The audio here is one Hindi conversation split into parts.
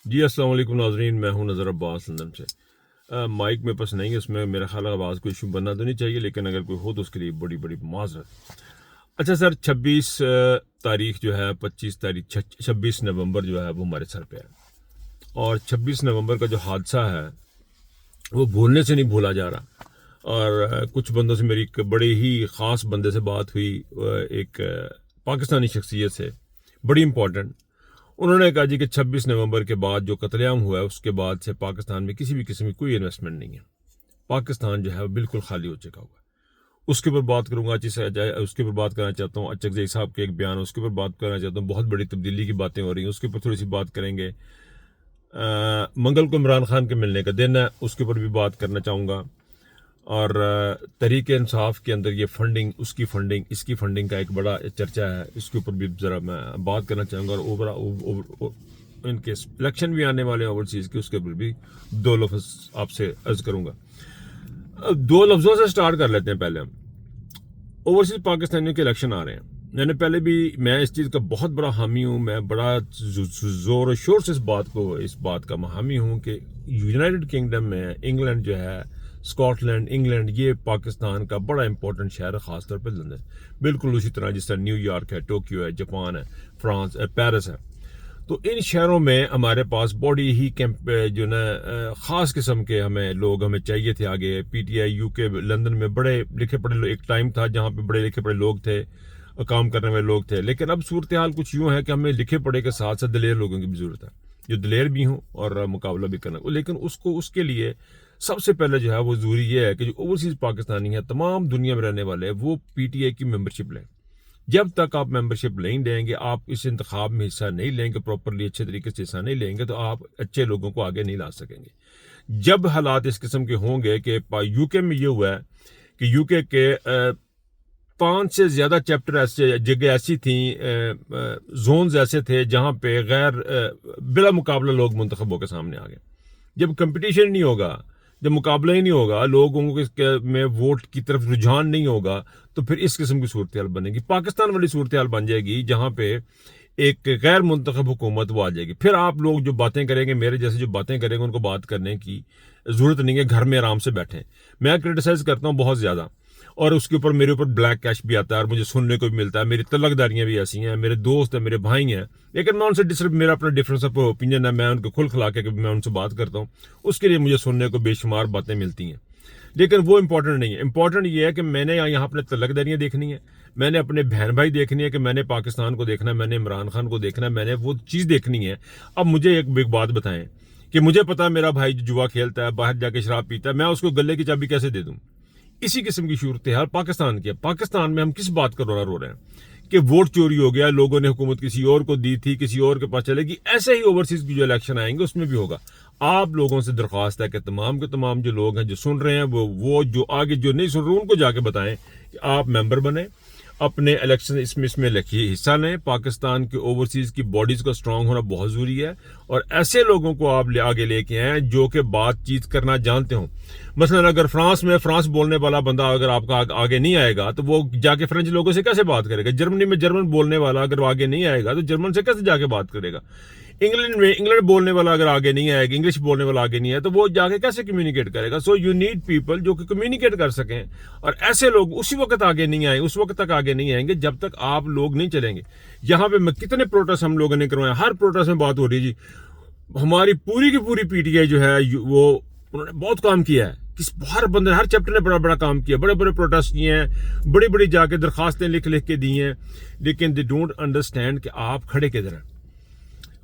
जी अस्सलाम वालेकुम नाज़रीन, मैं हूं नज़र अब्बास लंदन से। माइक मेरे पास नहीं है, इसमें मेरा ख्याल है आवाज़ को इशू बनना तो नहीं चाहिए, लेकिन अगर कोई हो तो उसके लिए बड़ी बड़ी माजरत। अच्छा सर, 26 तारीख जो है, 25 तारीख 26 नवंबर जो है वो हमारे सर पे है। और 26 नवंबर का जो हादसा है वो भूलने से नहीं भूला जा रहा। और कुछ बंदों से मेरी एक बड़े ही ख़ास बंदे से बात हुई, एक पाकिस्तानी शख्सियत से, बड़ी इंपॉर्टेंट। उन्होंने कहा जी कि 26 नवंबर के बाद जो कत्लेआम हुआ है उसके बाद से पाकिस्तान में किसी भी किस्म की कोई इन्वेस्टमेंट नहीं है। पाकिस्तान जो है वो बिल्कुल खाली हो चुका हुआ है। उसके ऊपर बात करूंगा, उसके ऊपर बात करना चाहता हूँ। अचकजई साहब के एक बयान, उसके ऊपर बात करना चाहता हूँ। बहुत बड़ी तब्दीली की बातें हो रही हैं, उसके ऊपर थोड़ी सी बात करेंगे। मंगल को इमरान खान के मिलने का दिन है, उसके ऊपर भी बात करना चाहूँगा। और तहरीक इंसाफ के अंदर ये फंडिंग, उसकी फंडिंग, इसकी फंडिंग का एक बड़ा चर्चा है, इसके ऊपर भी ज़रा मैं बात करना चाहूँगा। और ओवरऑल इनके इलेक्शन भी आने वाले ओवरसीज़ के, उसके ऊपर भी दो लफ्ज़ आपसे अर्ज करूँगा। दो लफ्ज़ों से स्टार्ट कर लेते हैं। पहले हम ओवरसीज़ पाकिस्तानियों के इलेक्शन आ रहे हैं। मैंने पहले भी, मैं इस चीज़ का बहुत बड़ा हामी हूँ, मैं बड़ा ज़ोर और शोर से इस बात का हामी हूँ कि यूनाइटेड किंगडम में इंग्लैंड जो है, स्कॉटलैंड, इंग्लैंड, ये पाकिस्तान का बड़ा इंपॉर्टेंट शहर है, खासतौर पर लंदन। बिल्कुल उसी तरह जिस तरह न्यूयॉर्क है, टोक्यो है, जापान है, फ्रांस, पेरिस है। तो इन शहरों में हमारे पास बड़ी ही कैंप जो ना ख़ास किस्म के हमें चाहिए थे आगे। पीटीआई यूके लंदन में बड़े लिखे पढ़े, एक टाइम था जहाँ पे बड़े लिखे पढ़े लोग थे, काम करने वाले लोग थे। लेकिन अब सूरत हाल कुछ यूँ है कि हमें लिखे पढ़े के साथ साथ दलेर लोगों की भी ज़रूरत है, जो दलेर भी हों और मुकाबला भी करना। लेकिन उसके लिए सबसे पहले जो है वो ज़रूरी ये है कि जो ओवरसीज़ पाकिस्तानी है, तमाम दुनिया में रहने वाले, वो पीटीआई की मेंबरशिप लें। जब तक आप मेंबरशिप नहीं लेंगे, आप इस इंतखाब में हिस्सा नहीं लेंगे, प्रॉपरली अच्छे तरीके से हिस्सा नहीं लेंगे, तो आप अच्छे लोगों को आगे नहीं ला सकेंगे। जब हालात इस किस्म के होंगे कि यूके में ये हुआ है कि यूके के 5 से ज़्यादा चैप्टर ऐसे जगह ऐसी थी, जोन्स ऐसे थे जहाँ पे गैर बिला मुकाबला लोग मुंतखब होकर सामने आ गए। जब कंपटीशन नहीं होगा, जब मुकाबला ही नहीं होगा, लोगों में वोट की तरफ रुझान नहीं होगा, तो फिर इस किस्म की सूरत हाल बनेगी। पाकिस्तान वाली सूरत हाल बन जाएगी जहाँ पे एक गैर मुंतखब हुकूमत वो आ जाएगी। फिर आप लोग जो बातें करेंगे, मेरे जैसे जो बातें करेंगे, उनको बात करने की ज़रूरत नहीं है, घर में आराम से बैठें। मैं क्रिटिसाइज़ करता हूँ बहुत ज़्यादा, और उसके ऊपर मेरे ऊपर ब्लैक कैश भी आता है और मुझे सुनने को भी मिलता है। मेरी तलकदारियाँ भी ऐसी हैं, मेरे दोस्त हैं, मेरे भाई हैं, लेकिन मैं उनसे मेरा अपना डिफरेंस ऑफ ओपिनियन है, मैं उनको खुल खिला के मैं उनसे बात करता हूँ, उसके लिए मुझे सुनने को बेशुमार बातें मिलती हैं। लेकिन वो इंपॉर्टेंट नहीं है। इंपॉर्टेंट ये है कि मैंने यहाँ अपने तलकदारियाँ देखनी है, मैंने अपने बहन भाई देखनी है, कि मैंने पाकिस्तान को देखना है, मैंने इमरान खान को देखना है, मैंने वो चीज़ देखनी है। अब मुझे एक बिग बात बताएं कि मुझे पता है मेरा भाई जो जुआ खेलता है, बाहर जाके शराब पीता है, मैं उसको गले की चाबी कैसे दे दूँ? इसी किस्म की सूरत हाल पाकिस्तान की है। पाकिस्तान में हम किस बात का रो रहे हैं कि वोट चोरी हो गया, लोगों ने हुकूमत किसी और को दी थी, किसी और के पास चलेगी। ऐसे ही ओवरसीज की जो इलेक्शन आएंगे उसमें भी होगा। आप लोगों से दरख्वास्त है कि तमाम के तमाम जो लोग हैं, जो सुन रहे हैं, वो जो आगे जो नहीं सुन रहे, उनको जाके बताएं कि आप मेंबर बने, अपने इलेक्शन इसमें लिखिए, हिस्सा लें। पाकिस्तान के ओवरसीज की बॉडीज का स्ट्रांग होना बहुत ज़रूरी है, और ऐसे लोगों को आप आगे लेके आए जो कि बातचीत करना जानते हों। मसलन अगर फ्रांस बोलने वाला बंदा अगर आपका आगे नहीं आएगा, तो वो जाके फ्रेंच लोगों से कैसे बात करेगा? जर्मनी में जर्मन बोलने वाला अगर आगे नहीं आएगा, तो जर्मन से कैसे जाके बात करेगा? इंग्लैंड बोलने वाला अगर आगे नहीं आएगा, इंग्लिश बोलने वाला आगे नहीं है, तो वो जाके कैसे कम्युनिकेट करेगा? सो यू नीड पीपल जो कि कम्युनिकेट कर सकें, और ऐसे लोग उसी वक्त आगे नहीं आए, उस वक्त तक आगे नहीं आएंगे जब तक आप लोग नहीं चलेंगे। यहाँ पे कितने प्रोटेस्ट हम लोगों ने करवाए, हर प्रोटेस्ट में बात हो रही है जी, हमारी पूरी की पूरी पीटीआई जो है वो उन्होंने बहुत काम किया है। हर बंदे, हर चैप्टर ने बड़ा बड़ा काम किया, बड़े बड़े प्रोटेस्ट किए हैं, बड़ी बड़ी जाके दरखास्तें लिख के दी हैं। लेकिन दे डोंट अंडरस्टैंड कि आप खड़े किधर हैं।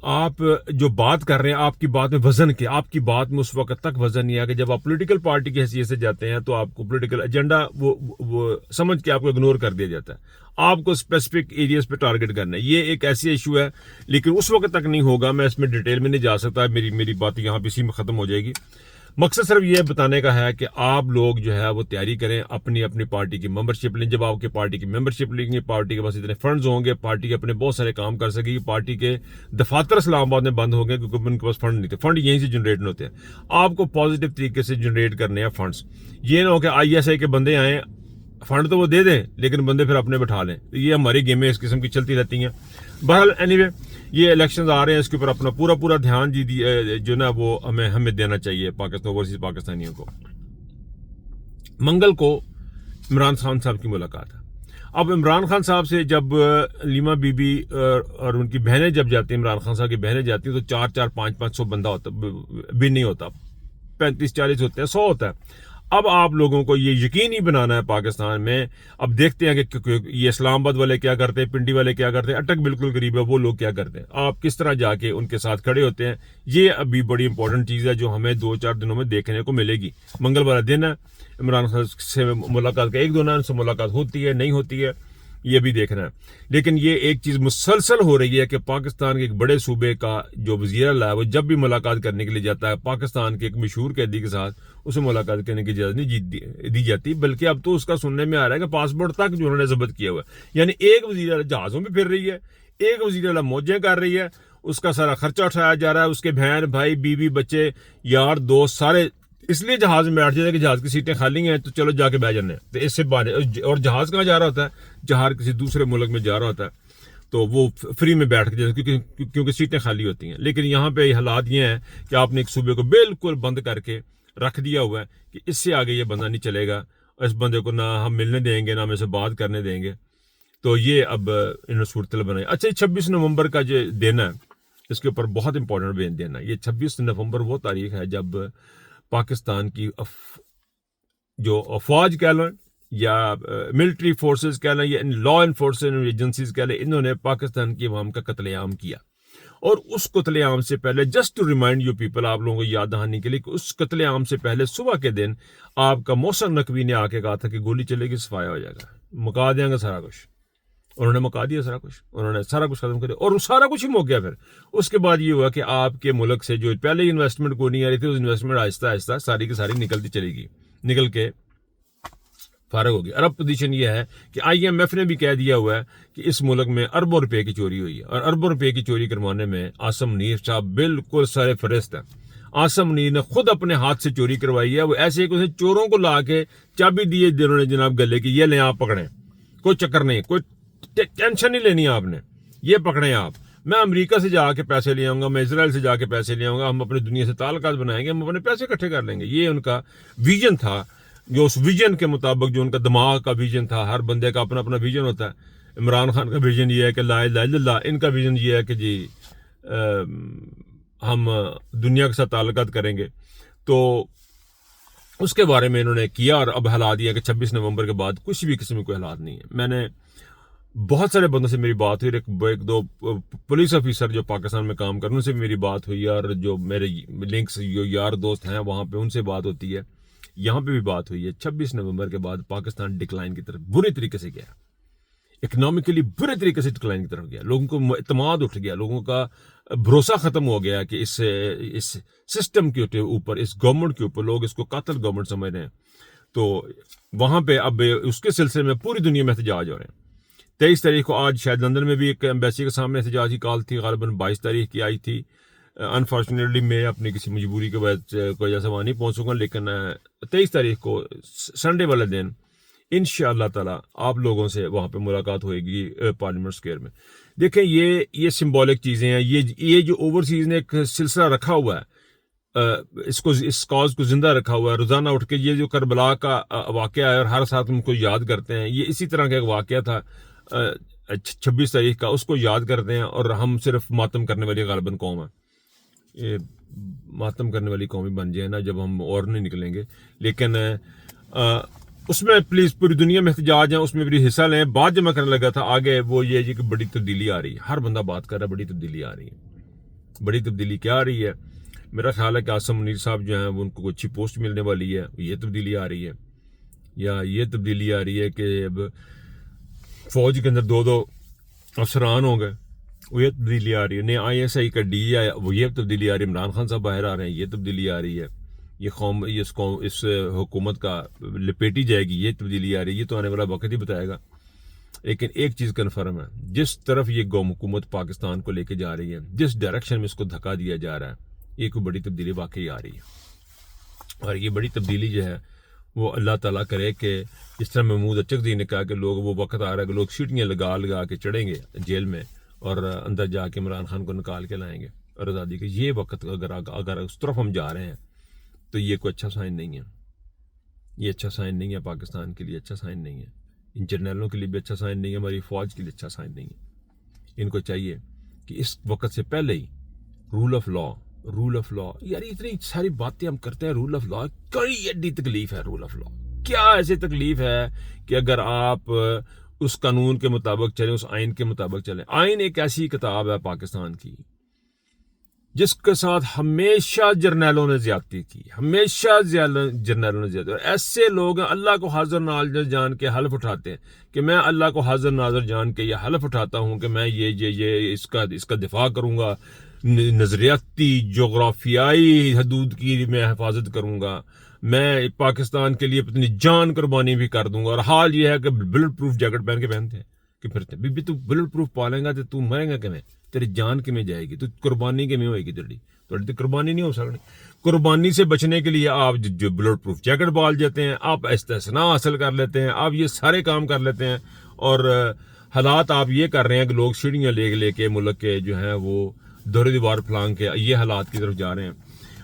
आप जो बात कर रहे हैं, आपकी बात में वजन क्या? आपकी बात में उस वक्त तक वजन नहीं है कि जब आप पॉलिटिकल पार्टी की हैसियत से जाते हैं, तो आपको पॉलिटिकल एजेंडा वो समझ के आपको इग्नोर कर दिया जाता है। आपको स्पेसिफिक एरियाज पे टारगेट करना है। ये एक ऐसी इशू है, लेकिन उस वक्त तक नहीं होगा। मैं इसमें डिटेल में नहीं जा सकता, मेरी बात यहाँ पे इसी में खत्म हो जाएगी। मकसद सिर्फ ये बताने का है कि आप लोग जो है वो तैयारी करें, अपनी अपनी पार्टी की मेंबरशिप लें। जब आपकी पार्टी की मेंबरशिप लेंगे, पार्टी के पास इतने फंड्स होंगे, पार्टी के अपने बहुत सारे काम कर सकेगी। पार्टी के दफातर इस्लामाबाद में बंद होंगे क्योंकि उनके पास फंड नहीं थे। फंड यहीं से जनरेट होते हैं। आपको पॉजिटिव तरीके से जनरेट करने हैं फंड्स। ये ना हो कि ISI के बंदे आए, फंड तो वो दे दें लेकिन बंदे फिर अपने बैठा लें। तो ये हमारी गेमें इस किस्म की चलती रहती हैं। बहरहाल एनीवे ये इलेक्शंस आ रहे हैं, इसके ऊपर अपना पूरा ध्यान जो ना वो हमें देना चाहिए पाकिस्तान ओवरसीज पाकिस्तानियों को। मंगल को इमरान खान साहब की मुलाकात है। अब इमरान खान साहब से जब लीमा बीबी और उनकी बहनें जब जाती हैं, इमरान खान साहब की बहनें जाती हैं, तो 4-4, 5-500 बंदा होता भी नहीं होता, 35-40 होते हैं, 100 होता है। अब आप लोगों को ये यकीन ही बनाना है पाकिस्तान में। अब देखते हैं कि ये इस्लामाबाद वाले क्या करते हैं, पिंडी वाले क्या करते हैं, अटक बिल्कुल करीब है, वो लोग क्या करते हैं, आप किस तरह जाके उनके साथ खड़े होते हैं। ये अभी बड़ी इंपॉर्टेंट चीज़ है जो हमें 2-4 दिनों में देखने को मिलेगी। मंगल वाला दिन है, इमरान खान से मुलाकात का 1-2 दिन से मुलाकात होती है नहीं होती है ये भी देखना है। लेकिन ये एक चीज़ मुसलसल हो रही है कि पाकिस्तान के एक बड़े सूबे का जो वज़ीर आला है वो जब भी मुलाकात करने के लिए जाता है पाकिस्तान के एक मशहूर कैदी के साथ, उसे मुलाकात करने की इजाज़त नहीं दी जाती, बल्कि अब तो उसका सुनने में आ रहा है कि पासपोर्ट तक जो उन्होंने जब्त किया हुआ है। यानी एक वज़ीर आला जहाज़ों में फिर रही है, एक वज़ीर आला मौजें कर रही है, उसका सारा खर्चा उठाया जा रहा है, उसके बहन भाई बीवी बच्चे यार दोस्त सारे इसलिए जहाज में बैठ जाते कि जहाज की सीटें खाली हैं तो चलो जाके बैठ जाने। तो इससे और जहाज कहाँ जा रहा होता है, जहाज किसी दूसरे मुल्क में जा रहा होता है, तो वो फ्री में बैठ के क्योंकि सीटें खाली होती हैं। लेकिन यहाँ पे हालात ये हैं कि आपने एक सूबे को बिल्कुल बंद करके रख दिया हुआ है कि इससे आगे ये बंदा नहीं चलेगा, इस बंदे को ना हम मिलने देंगे ना हम इसे बात करने देंगे। तो ये अब इन्होंने सूरत बनाई। अच्छा, 26 नवंबर का जो दिन है इसके ऊपर बहुत इंपॉर्टेंट दिन है। ये 26 नवंबर वो तारीख है जब पाकिस्तान की जो फौज कह लें या मिलिट्री फोर्सेस कह लें या लॉ इन्फोर्समेंट एजेंसीज कह लें, इन्होंने पाकिस्तान की अवाम का कत्लेआम किया। और उस कत्लेआम से पहले, just to remind you people, आप लोगों को याद दहानी के लिए कि उस कत्लेआम से पहले सुबह के दिन आपका मौसम नकवी ने आके कहा था कि गोली चलेगी सफाया हो जाएगा, मुका देंगे सारा कुछ। उन्होंने मुका दिया सारा कुछ, उन्होंने सारा कुछ खत्म कर दिया और सारा कुछ ही मुक गया। फिर उसके बाद ये हुआ कि आपके मुल्क से जो पहले इन्वेस्टमेंट को नहीं आ रही थी, उस इन्वेस्टमेंट आहिस्ता आहिस्ता सारी की सारी निकलती चलेगी, निकल के फारग होगी। और अब पोजीशन ये है कि IMF ने भी कह दिया हुआ है कि इस मुल्क में अरबों रुपए की चोरी हुई है और अरबों रुपए की चोरी करवाने में आसम मुनीर साहब बिल्कुल सारे फरिस्त है। आसम मुनीर ने खुद अपने हाथ से चोरी करवाई है। वो ऐसे कि उसने चोरों को ला के चाबी दिए जिन्होंने जनाब गले की, ये लें आप पकड़ें, कोई चक्कर नहीं, कोई टेंशन नहीं लेनी आपने, ये पकड़ें आप, मैं अमेरिका से जाके पैसे ले आऊंगा, मैं इजराइल से जाके पैसे ले आऊंगा, हम अपनी दुनिया से ताल्लुकात बनाएंगे, हम अपने पैसे इकट्ठे कर लेंगे। ये उनका विजन था। जो उस विजन के मुताबिक जो उनका दिमाग का विजन था, हर बंदे का अपना अपना विजन होता है। इमरान खान का विजन ये है कि ला इलाहा इल्लल्लाह, इनका विजन ये है कि जी हम दुनिया के साथ ताल्लुकात करेंगे। तो उसके बारे में इन्होंने किया और अब हालात ये है कि 26 नवंबर के बाद कुछ भी किस्म के कोई हालात नहीं है। मैंने बहुत सारे बंदों से मेरी बात हुई, एक दो पुलिस ऑफिसर जो पाकिस्तान में काम कर रहे हैं उनसे मेरी बात हुई और जो मेरे लिंक्स जो यार दोस्त हैं वहाँ पे उनसे बात होती है, यहाँ पे भी बात हुई है। 26 नवंबर के बाद पाकिस्तान डिक्लाइन की तरफ बुरी तरीके से गया, इकोनॉमिकली बुरे तरीके से डिक्लाइन की तरफ गया, लोगों को इत्मीनान उठ गया, लोगों का भरोसा खत्म हो गया कि इस सिस्टम के ऊपर, इस गवर्नमेंट के ऊपर, लोग इसको कातिल गवर्नमेंट समझ रहे हैं। तो वहाँ पे अब उसके सिलसिले में पूरी दुनिया में एहतजाज हो रहे हैं। 23 तारीख को आज शायद लंदन में भी एक एम्बेसी के सामने एहतजाज की कॉल थी, गालिबन 22 तारीख की आई थी। अनफॉर्चुनेटली मैं अपनी किसी मजबूरी की वजह से वहाँ नहीं पहुँचूंगा, लेकिन 23 तारीख को संडे वाले दिन इंशाअल्लाह ताला आप लोगों से वहाँ पे मुलाकात होएगी पार्लियामेंट स्क्वायर में। देखें ये सिंबॉलिक चीज़ें हैं। ये जो ओवरसीज ने एक सिलसिला रखा हुआ है, इस कॉज को जिंदा रखा हुआ है। रोज़ाना उठ के ये जो करबला का वाक़या है और हर साथ उनको याद करते हैं, ये इसी तरह का एक वाक़या था 26 तारीख का, उसको याद करते हैं। और हम सिर्फ मातम करने वाली गालिबन कौम है, ये मातम करने वाली कौम ही बन जाए ना जब हम और नहीं निकलेंगे। लेकिन उसमें प्लीज़ पूरी दुनिया में एहतजाज है, उसमें भी हिस्सा लें। बात जो मैं करने लगा था आगे वो ये कि बड़ी तब्दीली आ रही है, हर बंदा बात कर रहा है बड़ी तब्दीली आ रही है। बड़ी तब्दीली क्या आ रही है? मेरा ख्याल है कि आसम मुनीर साहब जो हैं वो उनको अच्छी पोस्ट मिलने वाली है, ये तब्दीली आ रही है। या ये तब्दीली आ रही है कि अब फौज के अंदर 2-2 अफसरान हो गए, वो ये तब्दीली आ रही है। नहीं ISI का DE आया, वो ये तब्दीली आ रही है। इमरान खान साहब बाहर आ रहे हैं, ये तब्दीली आ रही है। ये कौम इस हुकूमत का लपेटी जाएगी, ये तब्दीली आ रही है। ये तो आने वाला वक्त ही बताएगा। लेकिन एक चीज़ कन्फर्म है, जिस तरफ ये कौम हुकूमत पाकिस्तान को लेके जा रही है, जिस डायरेक्शन में इसको धक्का दिया जा रहा है, ये कोई बड़ी तब्दीली वाकई आ रही है। और ये बड़ी तब्दीली जो है वो अल्लाह ताला करे कि जिस तरह महमूद अचकज़ई ने कहा कि लोग वो वक्त आ रहा है कि लोग सीटियाँ लगा लगा के चढ़ेंगे जेल में और अंदर जाके इमरान खान को निकाल के लाएंगे और आज़ादी के। ये वक्त अगर उस तरफ हम जा रहे हैं तो ये कोई अच्छा साइन नहीं है। ये अच्छा साइन नहीं है, पाकिस्तान के लिए अच्छा साइन नहीं है, इन जर्नलों के लिए भी अच्छा साइन नहीं है, हमारी फ़ौज के लिए अच्छा साइन नहीं है। इनको चाहिए कि इस वक्त से पहले ही रूल ऑफ लॉ यार, इतनी सारी बातें हम करते हैं रूल ऑफ लॉ, कड़ी एड्डी तकलीफ है रूल ऑफ लॉ। क्या ऐसी तकलीफ है कि अगर आप उस कानून के मुताबिक चलें, उस आइन के मुताबिक चलें। आइन एक ऐसी किताब है पाकिस्तान की जिसके साथ हमेशा जर्नैलों ने ज्यादती की, हमेशा जर्नैलों ने ज्यादती। और ऐसे लोग अल्लाह को हाजिर नाज़िर जान के हल्फ उठाते हैं कि मैं अल्लाह को हाजिर नाज़िर जान के ये हल्फ उठाता हूँ कि मैं ये इसका दिफा करूँगा, नजरियाती जोग्राफियाई हदूद की मैं हिफाजत करूँगा, मैं पाकिस्तान के लिए अपनी जान कुर्बानी भी कर दूंगा। और हाल ये है कि बुलेट प्रूफ जैकेट पहन के पहनते हैं कि फिरते बीबी तू बुलेट प्रूफ पालेगा तो तू मरेगा किमें, तेरी जान किमें जाएगी, तू कुर्बानी किमें होएगी, तेरी तो कुर्बानी नहीं हो सकती। कुर्बानी से बचने के लिए आप जो बुलेट प्रूफ जैकेट पाल जाते हैं, आप इस्तेस्ना हासिल कर लेते हैं, आप ये सारे काम कर लेते हैं। और हालात आप ये कर रहे हैं कि लोग सीढ़ियाँ लेके मुल्क के जो है वो दौरे दीवार फलांग के ये हालात की तरफ जा रहे हैं।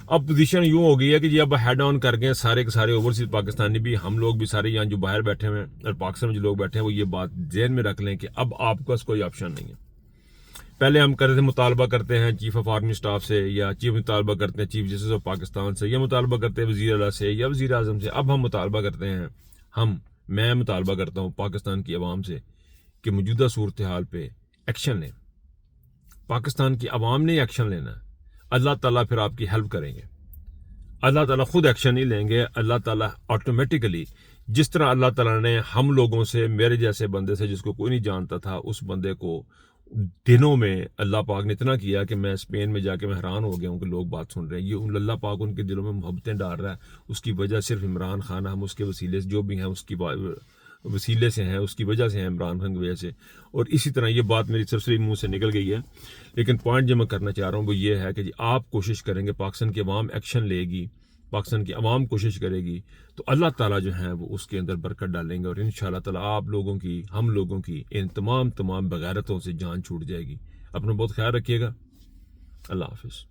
अब पोजीशन यूं हो गई है कि जी अब हेड ऑन कर गए सारे के सारे ओवरसीज पाकिस्तानी भी, हम लोग भी सारे यहाँ जो बाहर बैठे हुए हैं और पाकिस्तान में जो लोग बैठे हैं वो ये बात ज़हन में रख लें कि अब आपके पास कोई ऑप्शन नहीं है। पहले हम करते थे मुतालबा करते हैं चीफ ऑफ आर्मी स्टाफ से, या चीफ मुतालबा करते हैं चीफ जस्टिस ऑफ पाकिस्तान से, या मुतालबा करते हैं वज़ीर आला से या वज़ीर आज़म से। अब हम मुतालबा करते हैं, मैं मुतालबा करता हूँ पाकिस्तान की आवाम से कि मौजूदा सूरत हाल पे एक्शन लें। पाकिस्तान की आवाम ने एक्शन लेना है, अल्लाह ताला फिर आपकी हेल्प करेंगे। अल्लाह ताला खुद एक्शन नहीं लेंगे, अल्लाह ताला ऑटोमेटिकली, जिस तरह अल्लाह ताला ने हम लोगों से, मेरे जैसे बंदे से जिसको कोई नहीं जानता था, उस बंदे को दिनों में अल्लाह पाक ने इतना किया कि मैं स्पेन में जाके मैं हैरान हो गया हूँ कि लोग बात सुन रहे हैं। ये अल्लाह पाक उनके दिलों में मोहब्बतें डाल रहा है। उसकी वजह सिर्फ इमरान खान, हम उसके वसीले से जो भी हैं उसकी वसीले से हैं, उसकी वजह से हैं, इमरान खान की वजह से। और इसी तरह ये बात मेरी सबसे मुंह से निकल गई है, लेकिन पॉइंट जो मैं करना चाह रहा हूँ वो ये है कि जी आप कोशिश करेंगे, पाकिस्तान की आवाम एक्शन लेगी, पाकिस्तान की आवाम कोशिश करेगी, तो अल्लाह ताला जो है वो उसके अंदर बरकत डालेंगे और इंशाअल्लाह ताला आप लोगों की, हम लोगों की इन तमाम बगैरतों से जान छूट जाएगी। अपना बहुत ख्याल रखिएगा। अल्लाह हाफिज़।